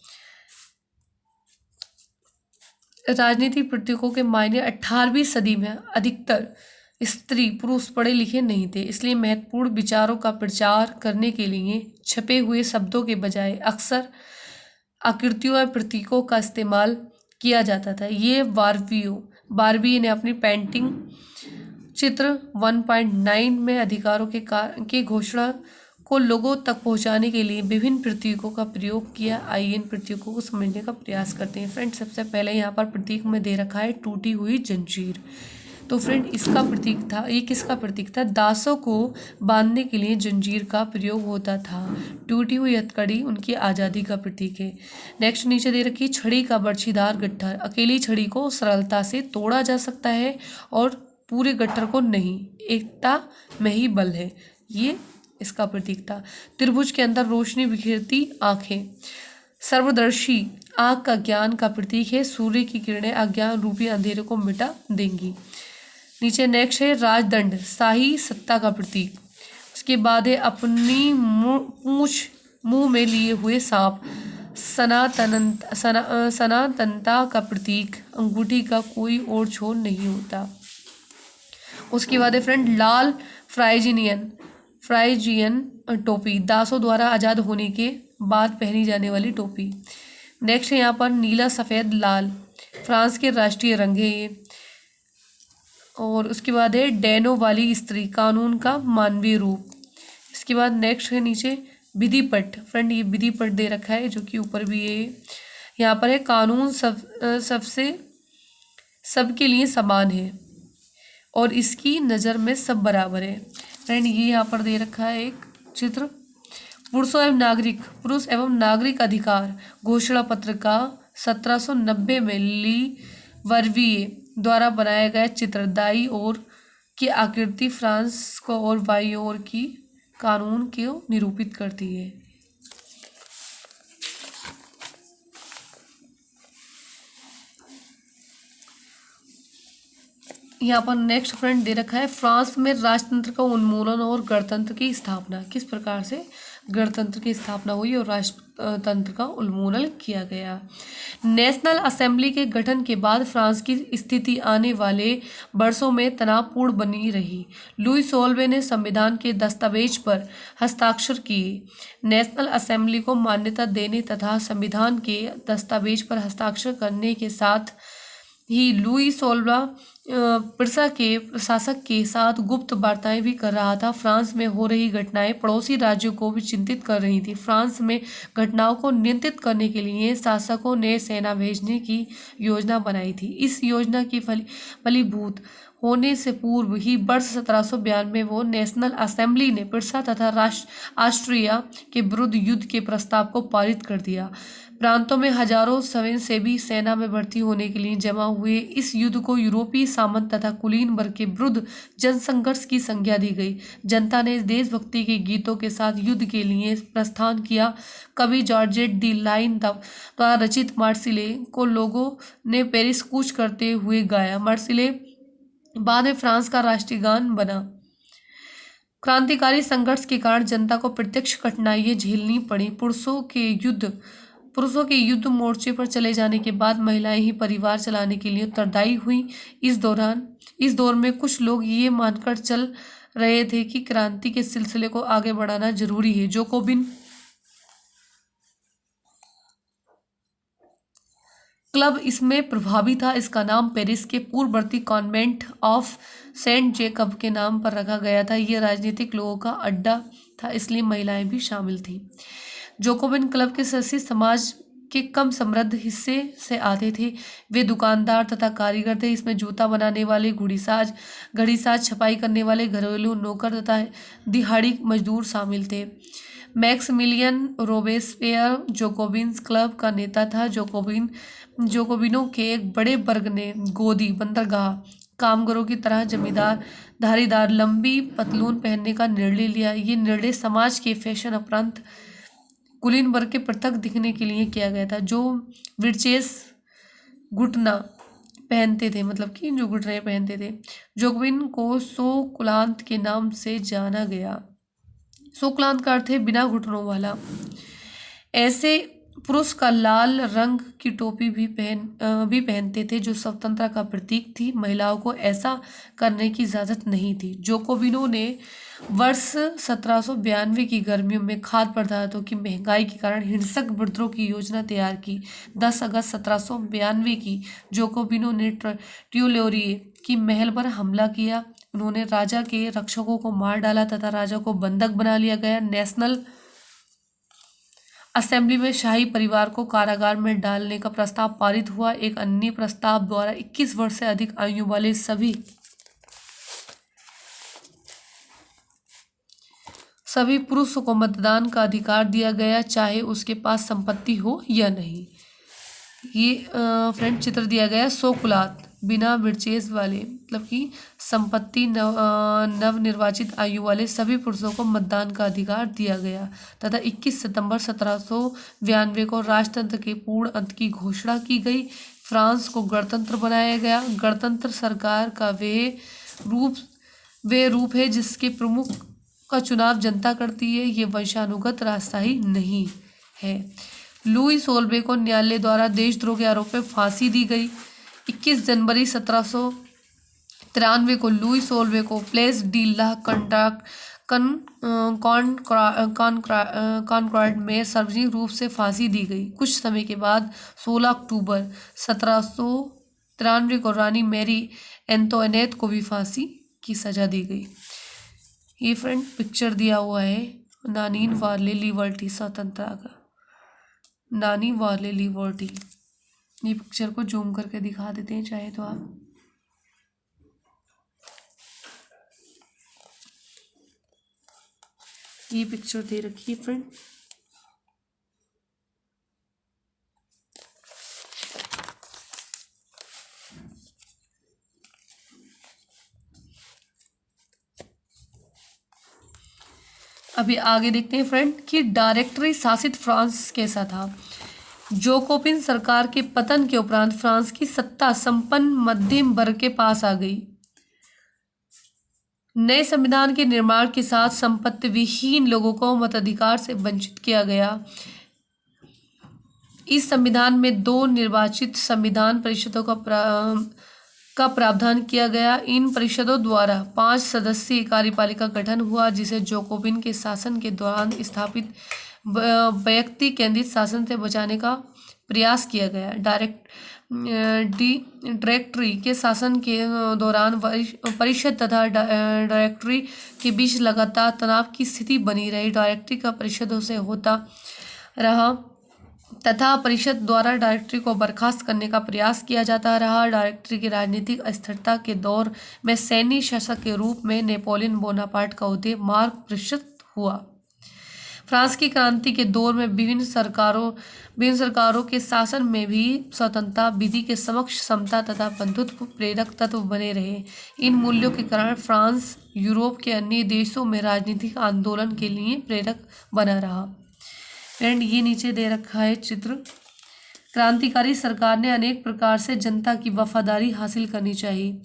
राजनीतिक प्रतीकों के मायने 18वीं सदी में अधिकतर स्त्री पुरुष पढ़े लिखे नहीं थे, इसलिए महत्वपूर्ण विचारों का प्रचार करने के लिए छपे हुए शब्दों के बजाय अक्सर आकृतियों और प्रतीकों का इस्तेमाल किया जाता था। ये बार्बी ने अपनी पेंटिंग चित्र 1.9 में अधिकारों के घोषणा को लोगों तक पहुंचाने के लिए विभिन्न प्रतीकों का प्रयोग किया। आइए इन प्रतीकों को समझने का प्रयास करते हैं। फ्रेंड सबसे पहले यहाँ पर प्रतीक में दे रखा है टूटी हुई जंजीर। तो फ्रेंड इसका प्रतीक था, ये किसका प्रतीक था? दासों को बांधने के लिए जंजीर का प्रयोग होता था। टूटी हुई हथकड़ी उनकी आज़ादी का प्रतीक है। नेक्स्ट नीचे दे रखी छड़ी का बर्छीदार गट्ठर। अकेली छड़ी को सरलता से तोड़ा जा सकता है और पूरे गट्ठर को नहीं, एकता में ही बल है, ये इसका प्रतीक था। त्रिभुज के अंदर रोशनी बिखेरती आंखें। सर्वदर्शी आंख का ज्ञान का प्रतीक है। सूर्य की किरणें अज्ञान रूपी अंधेरे को मिटा देंगी। नीचे नेक्स्ट है राजदंड, शाही सत्ता का प्रतीक। उसके बाद है अपनी पूंछ मुंह में लिए हुए सांप, सनातनता का प्रतीक। अंगूठी का कोई और छोर नहीं होता। उसके बाद है फ्रेंड लाल फ्राइजियन टोपी, दासों द्वारा आज़ाद होने के बाद पहनी जाने वाली टोपी। नेक्स्ट है यहाँ पर नीला सफ़ेद लाल, फ्रांस के राष्ट्रीय रंग है ये। और उसके बाद है डैनो वाली स्त्री, कानून का मानवीय रूप। इसके बाद नेक्स्ट है नीचे विधि पट। फ्रेंड ये विधि पट दे रखा है जो कि ऊपर भी है। यहाँ पर है कानून सबके लिए समान है और इसकी नज़र में सब बराबर है। फ्रेंड ये यहाँ पर दे रखा है एक चित्र पुरुष एवं नागरिक अधिकार घोषणा पत्र का 1790 में ली वर्विये द्वारा बनाया गया चित्र दाईं ओर की आकृति फ्रांस को और बाईं ओर की कानून को निरूपित करती है। यहाँ पर नेक्स्ट फ्रेंड दे रखा है, फ्रांस में राजतंत्र का उन्मूलन और गणतंत्र की स्थापना। किस प्रकार से गणतंत्र की स्थापना हुई और राजतंत्र का उन्मूलन किया गया। नेशनल असेंबली के गठन के बाद फ्रांस की स्थिति आने वाले वर्षों में तनावपूर्ण बनी रही। लुई सोल्वे ने संविधान के दस्तावेज पर हस्ताक्षर किए। नेशनल असेंबली को मान्यता देने तथा संविधान के दस्तावेज पर हस्ताक्षर करने के साथ ही लुई सोल्वा पिरसा के प्रशासक के साथ गुप्त वार्ताएं भी कर रहा था। फ्रांस में हो रही घटनाएं पड़ोसी राज्यों को भी चिंतित कर रही थी। फ्रांस में घटनाओं को नियंत्रित करने के लिए शासकों ने सेना भेजने की योजना बनाई थी। इस योजना की फलीभूत होने से पूर्व ही वर्ष 1792 वो नेशनल असेंबली ने पिरसा तथा ऑस्ट्रिया के विरुद्ध युद्ध के प्रस्ताव को पारित कर दिया। प्रांतों में हजारों स्वयंसेवी सेना में भर्ती होने के लिए जमा हुए। इस युद्ध को यूरोपीय सामंत तथा कुलीन वर्ग के विरुद्ध जनसंघर्ष की संज्ञा दी गई। जनता ने देशभक्ति के गीतों के साथ युद्ध के लिए प्रस्थान किया। कवि जॉर्जेट दी लाइन द्वारा रचित मार्सिले को लोगों ने पेरिस कूच करते हुए गाया। मार्सिले बाद में फ्रांस का राष्ट्रीय गान बना। क्रांतिकारी संघर्ष के कारण जनता को प्रत्यक्ष कठिनाइयां झेलनी पड़ी। पुरुषों के युद्ध मोर्चे पर चले जाने के बाद महिलाएं ही परिवार चलाने के लिए उत्तरदायी हुई। इस दौर में कुछ लोग ये मानकर चल रहे थे कि क्रांति के सिलसिले को आगे बढ़ाना जरूरी है। जोकोबिन क्लब इसमें प्रभावी था। इसका नाम पेरिस के पूर्ववर्ती कॉन्वेंट ऑफ सेंट जेकब के नाम पर रखा गया था। यह राजनीतिक लोगों का अड्डा था, इसलिए महिलाएं भी शामिल थीं। जोकोबिन क्लब के सदस्य समाज के कम समृद्ध हिस्से से आते थे। वे दुकानदार तथा कारीगर थे। इसमें जूता बनाने वाले, घड़ीसाज, छपाई करने वाले, घरेलू नौकर तथा दिहाड़ी मजदूर शामिल थे। मैक्सिमिलियन रोबेस्पियर जोकोबिन्स क्लब का नेता था। जोकोबिनों के एक बड़े वर्ग ने गोदी, बंदरगाह कामगारों की तरह जमींदार धारीदार लंबी पतलून पहनने का निर्णय लिया। ये निर्णय समाज के फैशन उपरांत कुलीन वर्ग के पृथक दिखने के लिए किया गया था, जो विरचेस घुटना पहनते थे, मतलब कि जो घुटने पहनते थे। जोकोबिन को सोकुलांत के नाम से जाना गया। सोकुलांत का अर्थ है बिना घुटनों वाला। ऐसे पुरुष का लाल रंग की टोपी भी पहनते थे, जो स्वतंत्रता का प्रतीक थी। महिलाओं को ऐसा करने की इजाज़त नहीं थी। जोकोबिनों ने वर्ष 1792 की गर्मियों में खाद्य पदार्थों की महंगाई के कारण हिंसक विद्रोह की योजना तैयार की। 10 अगस्त 1792 की जोकोबिनों ने ट्यूलोरिए की महल पर हमला किया। उन्होंने राजा के रक्षकों को मार डाला तथा राजा को बंधक बना लिया गया। नेशनल असेंबली में शाही परिवार को कारागार में डालने का प्रस्ताव पारित हुआ। एक अन्य प्रस्ताव द्वारा 21 वर्ष से अधिक आयु वाले सभी पुरुषों को मतदान का अधिकार दिया गया, चाहे उसके पास संपत्ति हो या नहीं। ये फ्रेंड चित्र दिया गया सोकुलात बिना विरचेस वाले, मतलब कि संपत्ति नवनिर्वाचित आयु वाले सभी पुरुषों को मतदान का अधिकार दिया गया तथा 21 सितंबर 1792 को राजतंत्र के पूर्ण अंत की घोषणा की गई। फ्रांस को गणतंत्र बनाया गया। गणतंत्र सरकार का वे रूप है जिसके प्रमुख का चुनाव जनता करती है। ये वंशानुगत राजशाही नहीं है। लुई सोल्वे को न्यायालय द्वारा देशद्रोह के आरोप में फांसी दी गई। 21 जनवरी 1793 को लुई सोल्वे को प्लेस डी ला कॉनकॉर्ड में सार्वजनिक रूप से फांसी दी गई। कुछ समय के बाद 16 अक्टूबर 1793 को रानी मैरी एंतोनेट को भी फांसी की सजा दी गई। ये फ्रेंड पिक्चर दिया हुआ है नानी वाले लिबर्टी स्वतंत्रता का। नानी वाले लिबर्टी, ये पिक्चर को जूम करके दिखा देते हैं चाहे तो आप। ये पिक्चर दे रखी है फ्रेंड। अभी आगे देखते हैं फ्रेंड कि डायरेक्टरी शासित फ्रांस कैसा था। जोकोपिन सरकार के पतन के उपरांत फ्रांस की सत्ता संपन्न मध्यम वर्ग के पास आ गई। नए संविधान के निर्माण के साथ संपत्ति विहीन लोगों को मताधिकार से वंचित किया गया। इस संविधान में 2 निर्वाचित संविधान परिषदों का प्रावधान किया गया। इन परिषदों द्वारा 5 सदस्यीय कार्यपालिका गठन हुआ, जिसे जोकोबिन के शासन के दौरान स्थापित व्यक्ति केंद्रित शासन से बचाने का प्रयास किया गया। डायरेक्टरी के शासन के दौरान परिषद तथा डायरेक्टरी के बीच लगातार तनाव की स्थिति बनी रही। डायरेक्टरी का परिषदों से होता रहा तथा परिषद द्वारा डायरेक्टरी को बर्खास्त करने का प्रयास किया जाता रहा। डायरेक्टरी की राजनीतिक अस्थिरता के दौर में सैन्य शासक के रूप में नेपोलियन बोनापार्ट का उदय मार्ग प्रशस्त हुआ। फ्रांस की क्रांति के दौर में विभिन्न सरकारों के शासन में भी स्वतंत्रता, विधि के समक्ष समता तथा बंधुत्व प्रेरक तत्व बने रहे। इन मूल्यों के कारण फ्रांस यूरोप के अन्य देशों में राजनीतिक आंदोलन के लिए प्रेरक बना रहा। फ्रेंड, ये नीचे दे रखा है चित्र। क्रांतिकारी सरकार ने अनेक प्रकार से जनता की वफादारी हासिल करनी चाहिए,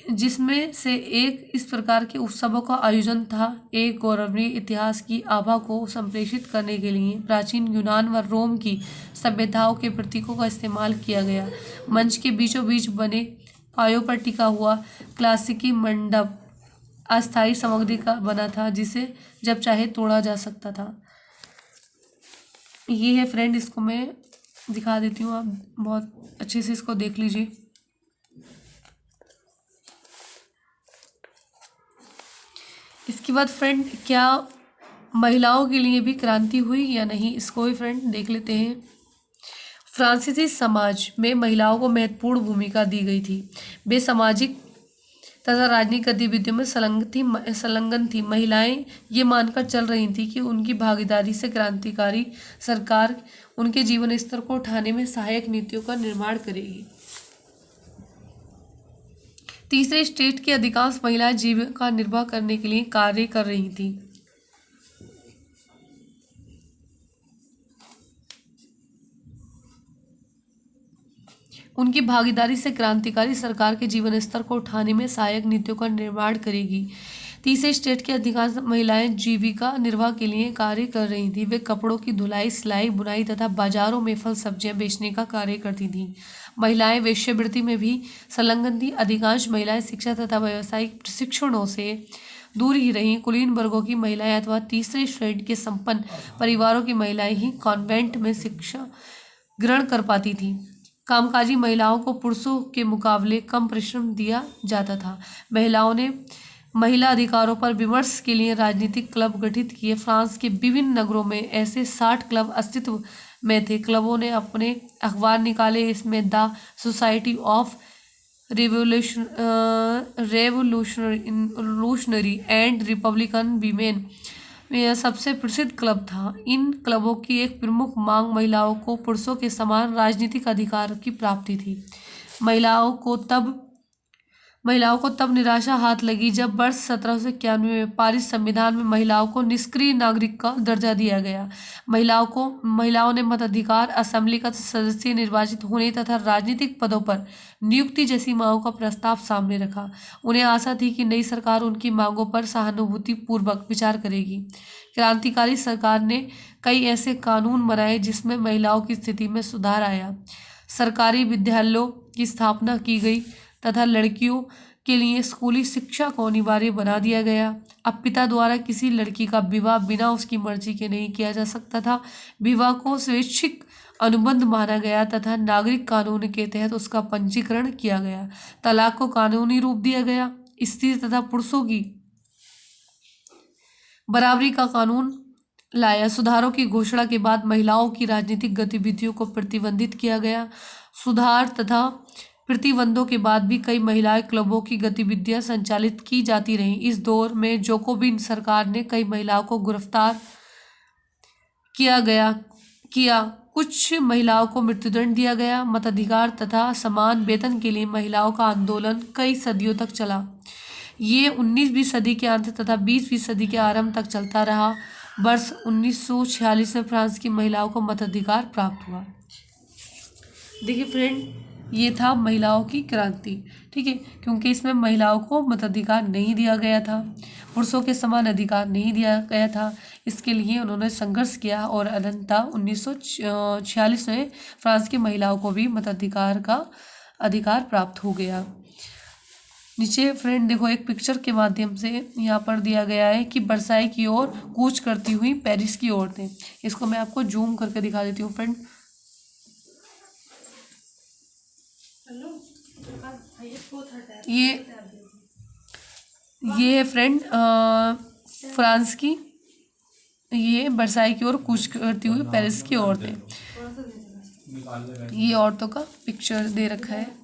जिसमें से एक इस प्रकार के उत्सवों का आयोजन था। एक गौरवनीय इतिहास की आभा को संप्रेषित करने के लिए प्राचीन यूनान व रोम की सभ्यताओं के प्रतीकों का इस्तेमाल किया गया। मंच के बीचों बीच बने पायों पर टिका हुआ क्लासिकी मंडप अस्थायी सामग्री का बना था, जिसे जब चाहे तोड़ा जा सकता था। ये है फ्रेंड, इसको मैं दिखा देती हूँ, आप बहुत अच्छे से इसको देख लीजिए। इसके बाद फ्रेंड, क्या महिलाओं के लिए भी क्रांति हुई या नहीं, इसको भी फ्रेंड देख लेते हैं। फ्रांसीसी समाज में महिलाओं को महत्वपूर्ण भूमिका दी गई थी। वे सामाजिक तथा राजनीतिक गतिविधियों में संलग्न थी। महिलाएं ये मानकर चल रही थी कि उनकी भागीदारी से क्रांतिकारी सरकार उनके जीवन स्तर को उठाने में सहायक नीतियों का निर्माण करेगी। तीसरे स्टेट की अधिकांश महिलाएं जीविका निर्वाह करने के लिए कार्य कर रही थीं। उनकी भागीदारी से क्रांतिकारी सरकार के जीवन स्तर को उठाने में सहायक नीतियों का निर्माण करेगी। तीसरे स्टेट की अधिकांश महिलाएं जीविका निर्वाह के लिए कार्य कर रही थीं। वे कपड़ों की धुलाई, सिलाई, बुनाई तथा बाजारों में फल सब्जियां बेचने का कार्य करती थीं। महिलाएं वेश्यावृत्ति में भी संलग्न थीं। अधिकांश महिलाएं शिक्षा तथा व्यावसायिक प्रशिक्षणों से दूर ही रहीं। कुलीन वर्गों की महिलाएं अथवा तीसरे श्रेणी के संपन्न परिवारों की महिलाएं ही कॉन्वेंट में शिक्षा ग्रहण कर पाती थीं। कामकाजी महिलाओं को पुरुषों के मुकाबले कम परिश्रम दिया जाता था। महिलाओं ने महिला अधिकारों पर विमर्श के लिए राजनीतिक क्लब गठित किए। फ्रांस के विभिन्न नगरों में ऐसे 60 क्लब अस्तित्व में थे। क्लबों ने अपने अखबार निकाले। इसमें the society of revolutionary and Republican women यह सबसे प्रसिद्ध क्लब था। इन क्लबों की एक प्रमुख मांग महिलाओं को पुरुषों के समान राजनीतिक अधिकार की प्राप्ति थी। महिलाओं को तब निराशा हाथ लगी जब वर्ष 1791 में पारित संविधान में महिलाओं को निष्क्रिय नागरिक का दर्जा दिया गया। महिलाओं ने मताधिकार, असेंबली का सदस्य निर्वाचित होने तथा राजनीतिक पदों पर नियुक्ति जैसी मांगों का प्रस्ताव सामने रखा। उन्हें आशा थी कि नई सरकार उनकी मांगों पर सहानुभूतिपूर्वक विचार करेगी। क्रांतिकारी सरकार ने कई ऐसे कानून बनाए जिसमें महिलाओं की स्थिति में सुधार आया। सरकारी विद्यालयों की स्थापना की गई तथा लड़कियों के लिए स्कूली शिक्षा को अनिवार्य बना दिया गया। अब पिता द्वारा किसी लड़की का विवाह बिना उसकी मर्जी के नहीं किया जा सकता था। विवाह को स्वैच्छिक अनुबंध माना गया तथा नागरिक कानून के तहत उसका पंजीकरण किया गया। तलाक को कानूनी रूप दिया गया। स्त्री तथा पुरुषों की बराबरी का कानून लाया। सुधारों की घोषणा के बाद महिलाओं की राजनीतिक गतिविधियों को प्रतिबंधित किया गया। सुधार तथा प्रतिबंधों के बाद भी कई महिला क्लबों की गतिविधियां संचालित की जाती रहीं। इस दौर में जोकोविन सरकार ने कई महिलाओं को गिरफ्तार किया। कुछ महिलाओं को मृत्युदंड दिया गया। मताधिकार तथा समान वेतन के लिए महिलाओं का आंदोलन कई सदियों तक चला। ये 19वीं सदी के अंत तथा 20वीं सदी के आरंभ तक चलता रहा। वर्ष 1946 में फ्रांस की महिलाओं को मताधिकार प्राप्त हुआ। देखिए फ्रेंड, ये था महिलाओं की क्रांति, ठीक है, क्योंकि इसमें महिलाओं को मताधिकार नहीं दिया गया था, पुरुषों के समान अधिकार नहीं दिया गया था। इसके लिए उन्होंने संघर्ष किया और अंततः 1946 में फ्रांस की महिलाओं को भी मताधिकार का अधिकार प्राप्त हो गया। नीचे फ्रेंड देखो, एक पिक्चर के माध्यम से यहाँ पर दिया गया है कि बरसाई की ओर कूच करती हुई पेरिस की औरतें। इसको मैं आपको जूम करके दिखा देती हूँ फ्रेंड। ये है फ्रेंड फ्रांस की, ये बरसाई की ओर कूच करती हुई पेरिस की औरतें। ये औरतों का पिक्चर दे रखा है।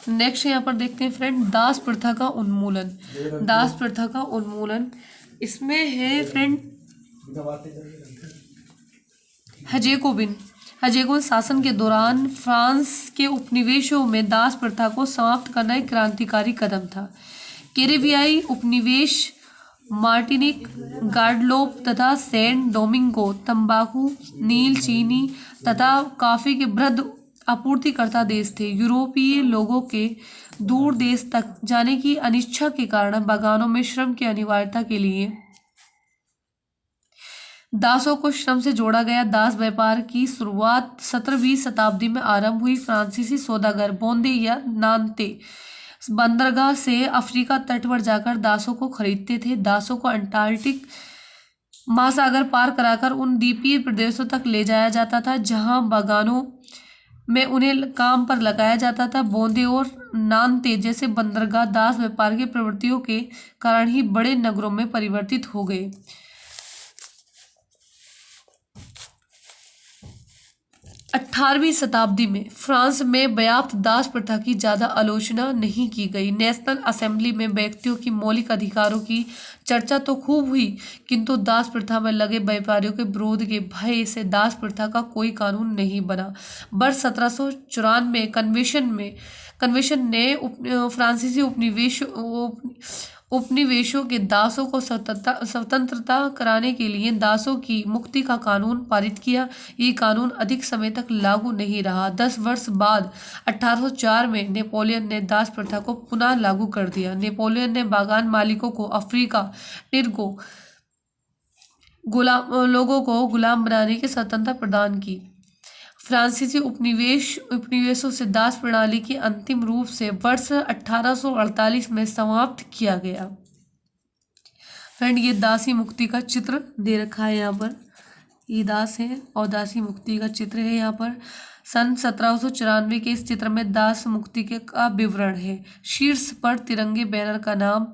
नेक्स्ट यहाँ पर देखते हैं फ्रेंड, दास प्रथा का उन्मूलन। दास प्रथा का उन्मूलन, इसमें है फ्रेंड हजेकोविन शासन के दौरान फ्रांस के उपनिवेशों में दास प्रथा को समाप्त करना एक क्रांतिकारी कदम था। कैरेबियाई उपनिवेश मार्टिनिक, गार्डलोप तथा सेंट डोमिंगो तंबाकू, नील, चीनी तथा कॉफी के वृहद आपूर्तिकर्ता देश थे। यूरोपीय लोगों के दूर देश तक जाने की अनिच्छा के कारण बागानों में श्रम की अनिवार्यता के लिए दासों को श्रम से जोड़ा गया। दास व्यापार की शुरुआत 17वीं शताब्दी में आरंभ हुई। फ्रांसीसी सौदागर बोंदे या नान्ते बंदरगाह से अफ्रीका तट पर जाकर दासों को खरीदते थे। दासों को अंटार्कटिक महासागर पार कराकर उन द्वीपीय प्रदेशों तक ले जाया जाता था जहां बागानों में उन्हें काम पर लगाया जाता था। बोंदे और नान्ते जैसे बंदरगाह दास व्यापार की प्रवृत्तियों के कारण ही बड़े नगरों में परिवर्तित हो गए। 18वीं शताब्दी में फ्रांस में व्याप्त दास प्रथा की ज़्यादा आलोचना नहीं की गई। नेशनल असेंबली में व्यक्तियों की मौलिक अधिकारों की चर्चा तो खूब हुई, किंतु दास प्रथा में लगे व्यापारियों के विरोध के भय से दास प्रथा का कोई कानून नहीं बना। वर्ष 1794 कन्वेंशन ने फ्रांसीसी उपनिवेशों के दासों को स्वतंत्रता कराने के लिए दासों की मुक्ति का कानून पारित किया। ये कानून अधिक समय तक लागू नहीं रहा। 10 वर्ष बाद 1804 में नेपोलियन ने दास प्रथा को पुनः लागू कर दिया। नेपोलियन ने बागान मालिकों को अफ्रीका निर्गो लोगों को गुलाम बनाने की स्वतंत्रता प्रदान की। फ्रांसीसी उपनिवेशों से दास प्रणाली की अंतिम रूप से वर्ष 1848 में समाप्त किया गया। फ्रेंड, ये दासी मुक्ति का चित्र दे रखा है यहाँ पर। ये दास है और दासी मुक्ति का चित्र है यहाँ पर। सन 1794 के इस चित्र में दास मुक्ति का विवरण है। शीर्ष पर तिरंगे बैनर का नाम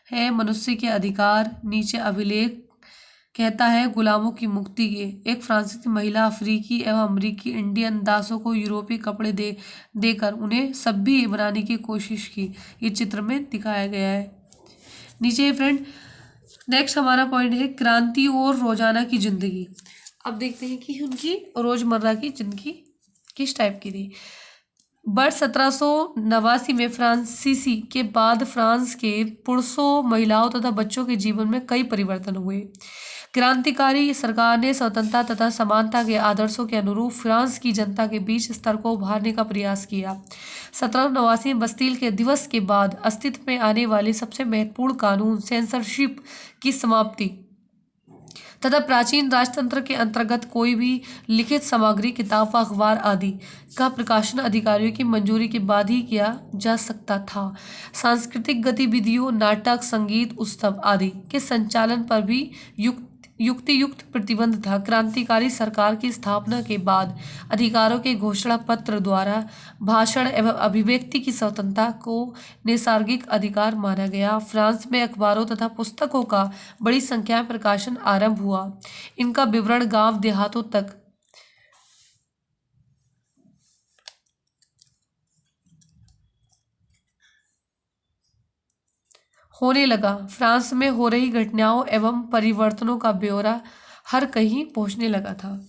है मनुष्य के अधिकार। नीचे अभिलेख कहता है गुलामों की मुक्ति के। एक फ्रांसीसी महिला अफ्रीकी एवं अमेरिकी इंडियन दासों को यूरोपीय कपड़े देकर उन्हें सभ्य बनाने की कोशिश की। ये चित्र में दिखाया गया है। नीचे फ्रेंड नेक्स्ट हमारा पॉइंट है क्रांति और रोजाना की जिंदगी। अब देखते हैं कि उनकी रोजमर्रा की जिंदगी किस टाइप की थी। वर्ष 1789 में फ्रांसीसी के बाद फ्रांस के पुरुषों, महिलाओं तथा बच्चों के जीवन में कई परिवर्तन हुए। क्रांतिकारी सरकार ने स्वतंत्रता तथा समानता के आदर्शों के अनुरूप फ्रांस की जनता के बीच स्तर को उभारने का प्रयास किया। 1789 में बस्तिल के दिवस के बाद अस्तित्व में आने वाले सबसे महत्वपूर्ण कानून सेंसरशिप की समाप्ति तथा प्राचीन राजतंत्र के अंतर्गत कोई भी लिखित सामग्री, किताब व अखबार आदि का प्रकाशन अधिकारियों की मंजूरी के बाद ही किया जा सकता था। सांस्कृतिक गतिविधियों, नाटक, संगीत, उत्सव आदि के संचालन पर भी युक्तियुक्त प्रतिबंध था। क्रांतिकारी सरकार की स्थापना के बाद अधिकारों के घोषणा पत्र द्वारा भाषण एवं अभिव्यक्ति की स्वतंत्रता को नैसर्गिक अधिकार माना गया। फ्रांस में अखबारों तथा पुस्तकों का बड़ी संख्या में प्रकाशन आरंभ हुआ। इनका विवरण गांव देहातों तक होने लगा। फ्रांस में हो रही घटनाओं एवं परिवर्तनों का ब्यौरा हर कहीं पहुंचने लगा था।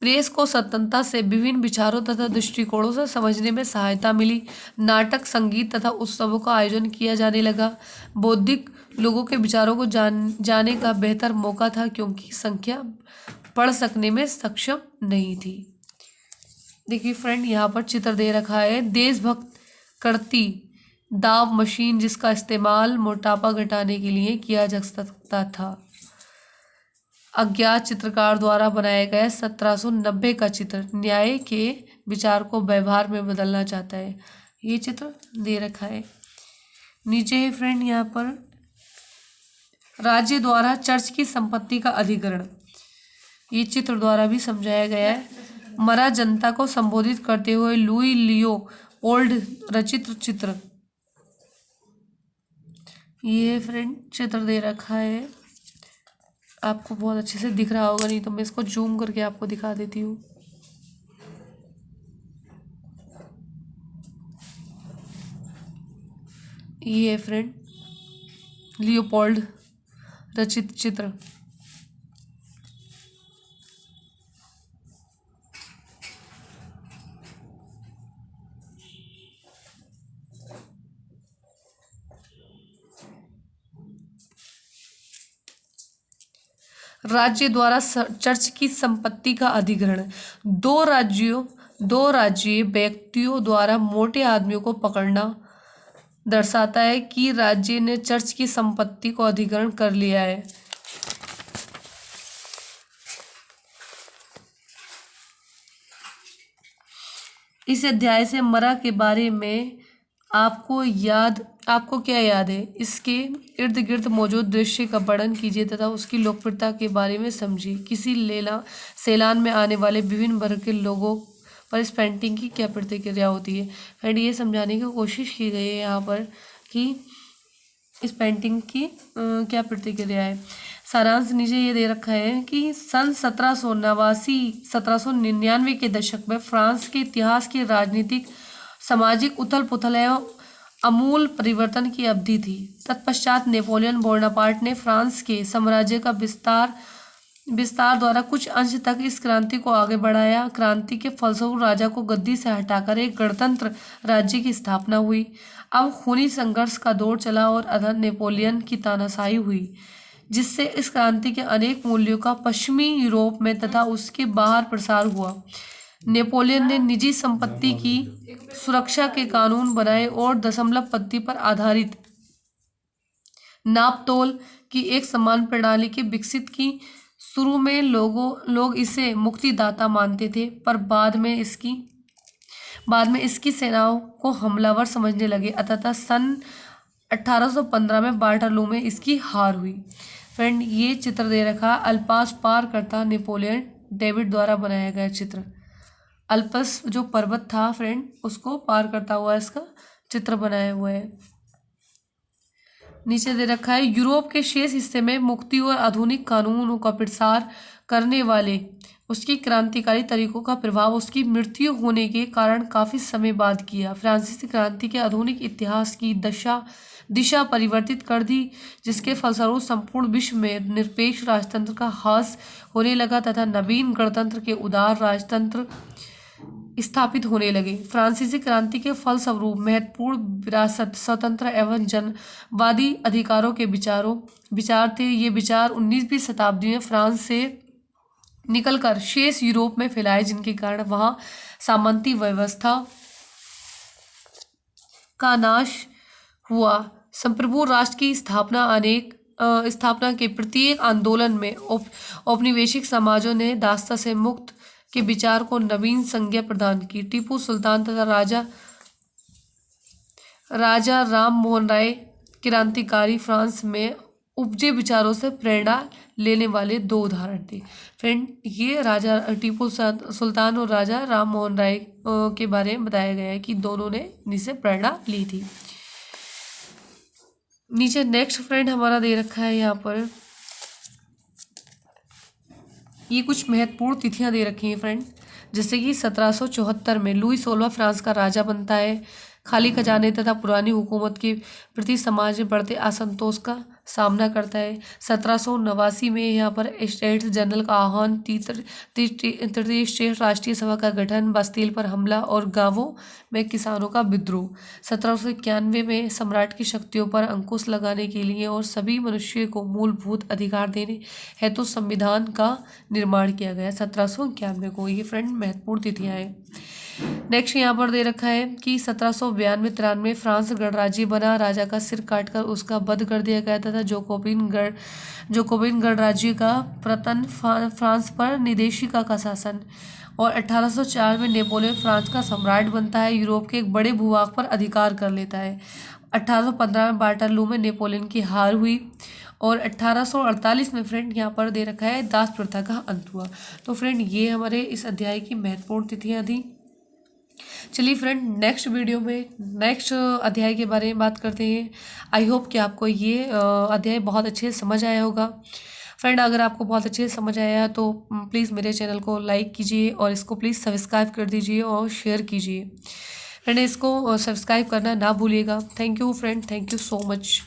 प्रेस को स्वतंत्रता से विभिन्न विचारों तथा दृष्टिकोणों से समझने में सहायता मिली। नाटक, संगीत तथा उत्सवों का आयोजन किया जाने लगा। बौद्धिक लोगों के विचारों को जाने का बेहतर मौका था, क्योंकि संख्या पढ़ सकने में सक्षम नहीं थी। देखिए फ्रेंड, यहाँ पर चित्र दे रखा है। देशभक्त करती दाब मशीन, जिसका इस्तेमाल मोटापा घटाने के लिए किया जा सकता था। अज्ञात चित्रकार द्वारा बनाया गया 1790 का चित्र न्याय के विचार को व्यवहार में बदलना चाहता है। ये चित्र दे रखा है। नीचे है फ्रेंड यहाँ पर राज्य द्वारा चर्च की संपत्ति का अधिग्रहण। ये चित्र द्वारा भी समझाया गया है। मरा जनता को संबोधित करते हुए लुई लियो ओल्ड रचित चित्र। ये फ्रेंड चित्र दे रखा है, आपको बहुत अच्छे से दिख रहा होगा, नहीं तो मैं इसको जूम करके आपको दिखा देती हूँ। ये है फ्रेंड लियोपोल्ड रचित चित्र। राज्य द्वारा चर्च की संपत्ति का अधिग्रहण। दो राज्य व्यक्तियों द्वारा मोटे आदमियों को पकड़ना दर्शाता है कि राज्य ने चर्च की संपत्ति को अधिग्रहण कर लिया है। इस अध्याय से मरा के बारे में आपको क्या याद है, इसके इर्द गिर्द मौजूद दृश्य का वर्णन कीजिए तथा उसकी लोकप्रियता के बारे में समझिए। किसी सैलान में आने वाले विभिन्न वर्ग के लोगों पर इस पेंटिंग की क्या प्रतिक्रिया होती है। फ्रेंड, ये समझाने की कोशिश की गई है यहाँ पर कि इस पेंटिंग की क्या प्रतिक्रिया है। सारांश नीचे ये दे रखा है कि सन 1799 के दशक में फ्रांस के इतिहास की राजनीतिक सामाजिक उथल पुथल एवं आमूल परिवर्तन की अवधि थी। तत्पश्चात नेपोलियन बोनापार्ट ने फ्रांस के साम्राज्य का विस्तार द्वारा कुछ अंश तक इस क्रांति को आगे बढ़ाया। क्रांति के फलस्वरूप राजा को गद्दी से हटाकर एक गणतंत्र राज्य की स्थापना हुई। अब खूनी संघर्ष का दौर चला और अधर नेपोलियन की तानाशाही हुई, जिससे इस क्रांति के अनेक मूल्यों का पश्चिमी यूरोप में तथा उसके बाहर प्रसार हुआ। नेपोलियन ने निजी संपत्ति की सुरक्षा के कानून बनाए और दशमलव पद्धति पर आधारित नापतोल की एक समान प्रणाली की विकसित की। शुरू में लोग इसे मुक्तिदाता मानते थे, पर बाद में इसकी सेनाओं को हमलावर समझने लगे। अतः सन 1815 में वाटरलू में इसकी हार हुई। फ्रेंड, ये चित्र दे रखा अल्पास पार करता नेपोलियन डेविड द्वारा बनाया गया चित्र। अल्पस जो पर्वत था फ्रेंड, उसको पार करता हुआ इसका चित्र बनाया हुआ है। नीचे दे रखा है यूरोप के शेष हिस्से में मुक्ति और आधुनिक कानूनों का प्रसार करने वाले उसकी क्रांतिकारी तरीकों का प्रभाव उसकी मृत्यु होने के कारण काफी समय बाद किया। फ्रांसीसी क्रांति के आधुनिक इतिहास की दिशा परिवर्तित कर दी, जिसके फलस्वरूप संपूर्ण विश्व में निरपेक्ष राजतंत्र का ह्रास होने लगा तथा नवीन गणतंत्र के उदार राजतंत्र स्थापित होने लगे। फ्रांसीसी क्रांति के फलस्वरूप महत्वपूर्ण विरासत स्वतंत्र एवं जनवादी अधिकारों के विचार थे। ये विचार 19वीं शताब्दी में फ्रांस से निकलकर शेष यूरोप में फैलाए, जिनके कारण वहां सामंती व्यवस्था का नाश हुआ। संप्रभु राष्ट्र की स्थापना के प्रत्येक आंदोलन में औपनिवेशिक समाजों ने दासता से मुक्त के विचार को नवीन संज्ञा प्रदान की। टीपू सुल्तान तथा राजा राम मोहन राय क्रांतिकारी फ्रांस में उपजे विचारों से प्रेरणा लेने वाले दो उदाहरण थे। फ्रेंड, ये राजा टीपू सुल्तान और राजा राम मोहन राय के बारे में बताया गया है कि दोनों ने इनसे प्रेरणा ली थी। नीचे नेक्स्ट फ्रेंड हमारा दे रखा है यहाँ पर, ये कुछ महत्वपूर्ण तिथियां दे रखी हैं फ्रेंड, जैसे कि 1774 में लुई 16वां फ्रांस का राजा बनता है। खाली खजाने तथा पुरानी हुकूमत के प्रति समाज में बढ़ते असंतोष का सामना करता है। 1789 में यहाँ पर स्टेट्स जनरल का आह्वान, तृतीय स्टेट राष्ट्रीय सभा का गठन, बास्टील पर हमला और गांवों में किसानों का विद्रोह। 1791 में सम्राट की शक्तियों पर अंकुश लगाने के लिए और सभी मनुष्य को मूलभूत अधिकार देने हेतु संविधान का निर्माण किया गया। 1791 को। ये फ्रेंड महत्वपूर्ण तिथियां हैं। नेक्स्ट यहाँ पर दे रखा है कि 1792-93 फ्रांस गणराज्य बना। राजा का सिर काटकर उसका वध कर दिया गया था। जोकोबिन गणराज्य का पतन, फ्रांस पर निर्देशिका का शासन। और 1804 में नेपोलियन फ्रांस का सम्राट बनता है, यूरोप के एक बड़े भूभाग पर अधिकार कर लेता है। 1815 में वाटरलू में नेपोलियन की हार हुई। और 1848 में फ्रेंड यहाँ पर दे रखा है दास प्रथा का अंत हुआ। तो फ्रेंड, ये हमारे इस अध्याय की महत्वपूर्ण तिथियां थी। चलिए फ्रेंड, नेक्स्ट वीडियो में नेक्स्ट अध्याय के बारे में बात करते हैं। आई होप कि आपको ये अध्याय बहुत अच्छे से समझ आया होगा। फ्रेंड, अगर आपको बहुत अच्छे से समझ आया तो प्लीज़ मेरे चैनल को लाइक कीजिए और इसको प्लीज़ सब्सक्राइब कर दीजिए और शेयर कीजिए। फ्रेंड, इसको सब्सक्राइब करना ना भूलिएगा। Thank you friend, thank you so much.